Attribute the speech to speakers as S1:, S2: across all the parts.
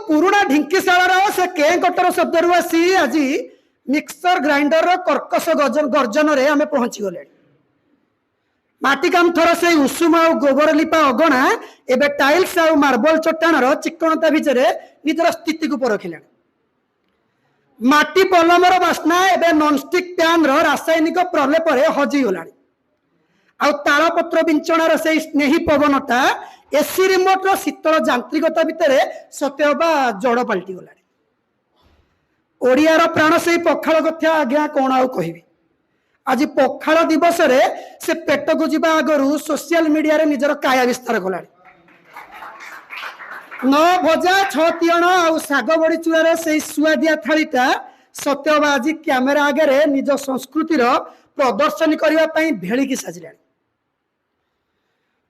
S1: पुराणा ढिंकीशाला से के कटर शब्द रू आसी आज मिक्सर ग्राइंडर कर्कश गर्जन रे आम पहुंची गले माटी कामथर से उषुम आ गोबर लिपा अगणा एबे टाइल्स आ मार्बल चट्टाणर चिकणता भितर निजर स्थिति को परखिले माटी पलमर बास्ना एबे नॉनस्टिक पैन रो रासायनिक प्रलेप हजि गलानी आ तालपत्र बिंचणार से स्नेही पवनटा एसी रिमोट रो शीतल यांत्रिकता भितर सत्यबा जड़ पलटि गलानी ओडियार प्राण से पखाल कथा आज्ञा कौन आउ कहबी आज पखाल दिवस रे से पेट को जीवा आगु सोशल मीडिया रे निजर काया विस्तार कलानी 9 भजा 6 तियण आ साग बड़ी चूड़ार से सुआदिया थालीटा सत्यबा आज कैमेरा आगे निज संस्कृतिर प्रदर्शन करने भेड़िकी साजिला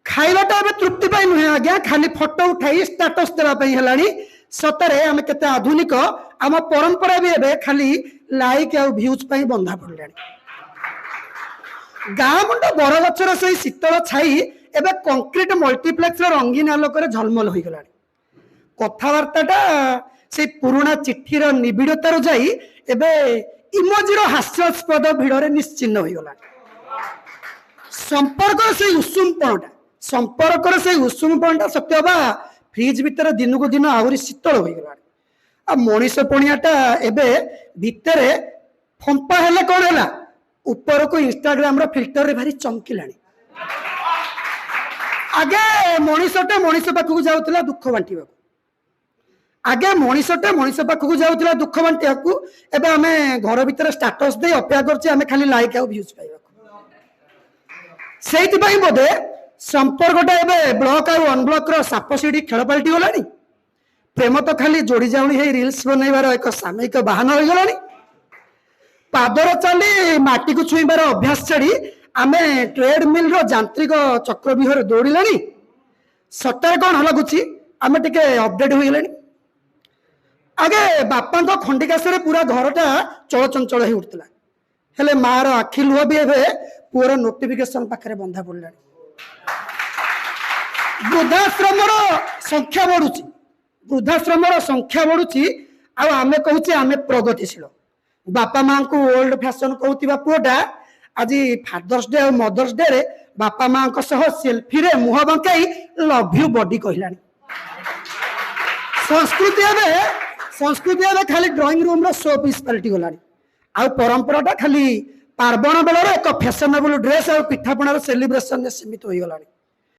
S1: खाइबाटा तृप्ति पाई नुहे आज्ञा खाली फोटो उठाई स्टेटस देवाई है सतरे आम केते आधुनिक आम परंपरा भी एबे खाली लाइक आ व्यूज पाई बंधा पड़े गाँ मुंड बरगछर से शीतल छाई एबे कंक्रीट मल्टीप्लेक्स रंगीन आलोक झलमल हो गला कथबार्ता से पुराणा चिठीर निबिड़तार जाई एबे इमोजीर हास्यास्पद भिड़े निश्चिन्न हो गला संपर्क से उषुमपणटा सत्यबा फ्रिज भितर दिन को दिन आहरी शीतल हो गला आ मनीष पणियाटा एबे भितर फंपा हेले कौन है ऊपर को इंस्टाग्राम रो फिल्टर रे भारी चमकिलानी आगे मनीषटे मनीष पाखक जाऊला दुख बांटा आगे मनीषटे मनीष पाखक जाऊला दुख बांटा एबे आमे घर भितर स्टेटस दे अपेक्षा करछे आमे खाली लाइक आ व्यूज पाइबा सेति पई बोधे संपर्कटा एबे ब्लॉक आ अनब्लॉक रो साप सीढ़ी खेल पलटि गलानी प्रेम तो खाली जोड़ी जाऊनी है रील्स बनैबार एक सामयिक बाहन हो गलानी पादर चली माटी को छुईबार अभ्यास छाड़ी आमे ट्रेडमिल रो यांत्रिक चक्रव्यूह दौड़िलानी सटर कौन लगुच आमे टिके अपडेट हो गलानी आगे बापा खंडिकाश पूरा घरटा चलचंचल हो उठला हेले मार आखि लुह भी एबे पुअर नोटिफिकेशन पाखरे बंधा पड़ला वृद्धाश्रम संख्या बढ़ुची आमे कहूचे आमे प्रगतिशील बापा माँ को ओल्ड फैशन कहूतिबा पुओटा आज फादर्स डे और मदर्स डे रे बापा माँ को सह सेल्फी रे मुह बंकाई लव यू बॉडी कहलानी संस्कृति एबे खाली ड्राइंग रूम रो शो पीस पलटि गलानी आ परंपराटा खाली पार्वण बेलर एक फैशनेबल ड्रेस और पिठापणार सेलिब्रेशन में सीमित हो गलानी।